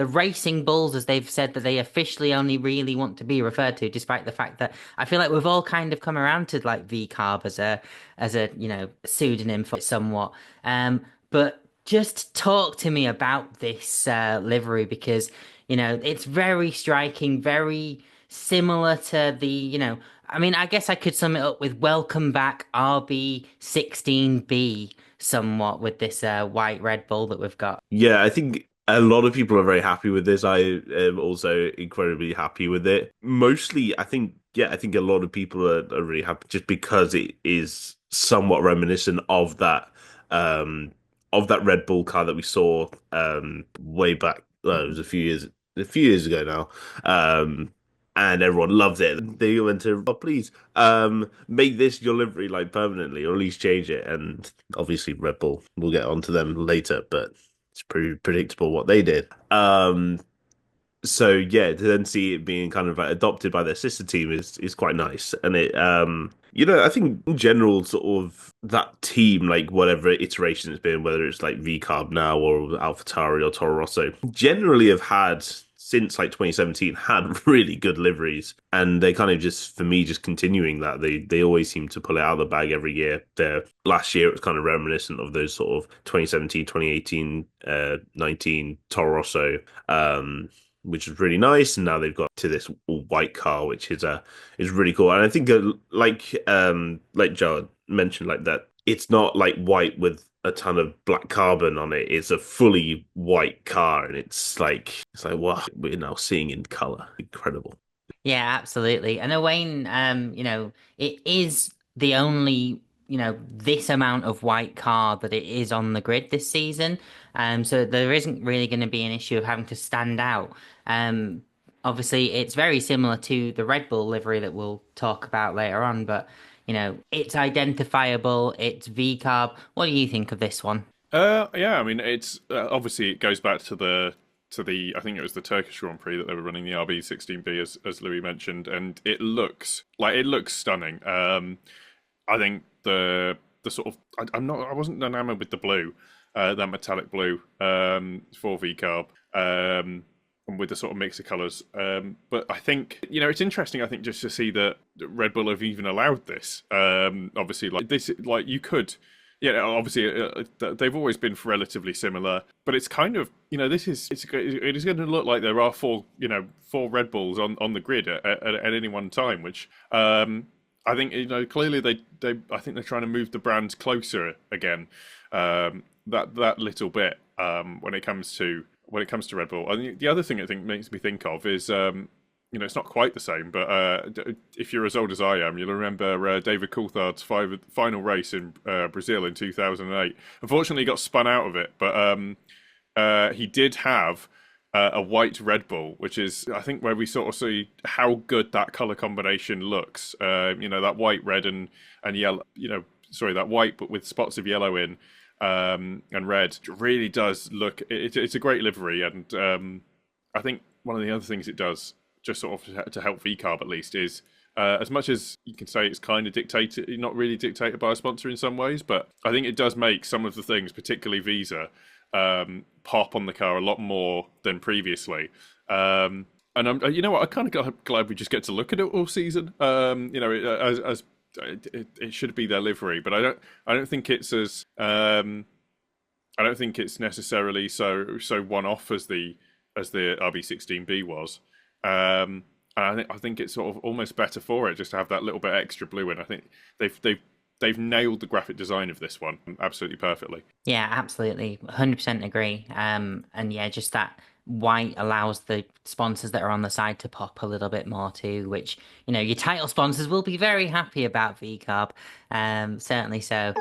the racing bulls, as they've said that they officially only really want to be referred to, despite the fact that I feel like we've all kind of come around to like V-carb as a pseudonym for it somewhat. But just talk to me about this livery because it's very striking, very similar to I mean, I guess I could sum it up with welcome back RB16B somewhat with this white Red Bull that we've got. Yeah, I think a lot of people are very happy with this. I am also incredibly happy with it. Mostly, I think a lot of people are really happy just because it is somewhat reminiscent um, of that Red Bull car that we saw way back. It was a few years ago now. And everyone loved it. They went to, oh, please, make this your livery like permanently, or at least change it. And obviously, Red Bull, we'll get onto them later, but it's pretty predictable what they did. So yeah, to then see it being kind of like adopted by their sister team is quite nice, and I think in general, sort of that team, like whatever iteration it's been, whether it's like V-Carb now or AlphaTauri or Toro Rosso, generally have had since like 2017 had really good liveries, and they kind of just for me just continuing that they always seem to pull it out of the bag every year. Their last year it was kind of reminiscent of those sort of 2017, 2018, 19 Toro Rosso. Which is really nice. And now they've got to this all white car, which is really cool. And I think like Jawad mentioned, like that it's not like white with a ton of black carbon on it. It's a fully white car, and it's like wow, we're now seeing in color. Incredible. Yeah, absolutely. And Owain, it is the only, this amount of white car that it is on the grid this season. So there isn't really going to be an issue of having to stand out. Um, Obviously, it's very similar to the Red Bull livery that we'll talk about later on, but, it's identifiable, it's V-carb. What do you think of this one? Yeah, I mean, it's obviously it goes back to the I think it was the Turkish Grand Prix that they were running the RB16B as Louis mentioned, and it looks stunning. I think the sort of I wasn't enamored with the blue, that metallic blue for V carb. And with the sort of mix of colours, but I think it's interesting. I think just to see that Red Bull have even allowed this. Obviously, like this, like you could yeah, obviously they've always been relatively similar, but it's kind of it is going to look like there are four Red Bulls on the grid at any one time, which I think clearly they I think they're trying to move the brand closer again, that little bit when it comes to Red Bull. And the other thing I think makes me think of is it's not quite the same, but if you're as old as I am, you'll remember David Coulthard's final race in Brazil in 2008. Unfortunately, he got spun out of it, but he did have a white Red Bull, which is, I think, where we sort of see how good that color combination looks. That white, red, and yellow. That white, but with spots of yellow in and red, really does look. It's a great livery, and I think one of the other things it does, just sort of to help VCarb at least, is as much as you can say it's kind of dictated, not really dictated by a sponsor in some ways, but I think it does make some of the things, particularly Visa, pop on the car a lot more than previously. And you know what, I kind of glad we just get to look at it all season. As it should be their livery, but I don't think it's as I don't think it's necessarily so one off as the RB16B was. And I think it's sort of almost better for it just to have that little bit extra blue in. I think they've nailed the graphic design of this one absolutely perfectly. Yeah, absolutely. 100% agree. And yeah, just that white allows the sponsors that are on the side to pop a little bit more too, which, your title sponsors will be very happy about VCarb. Certainly so.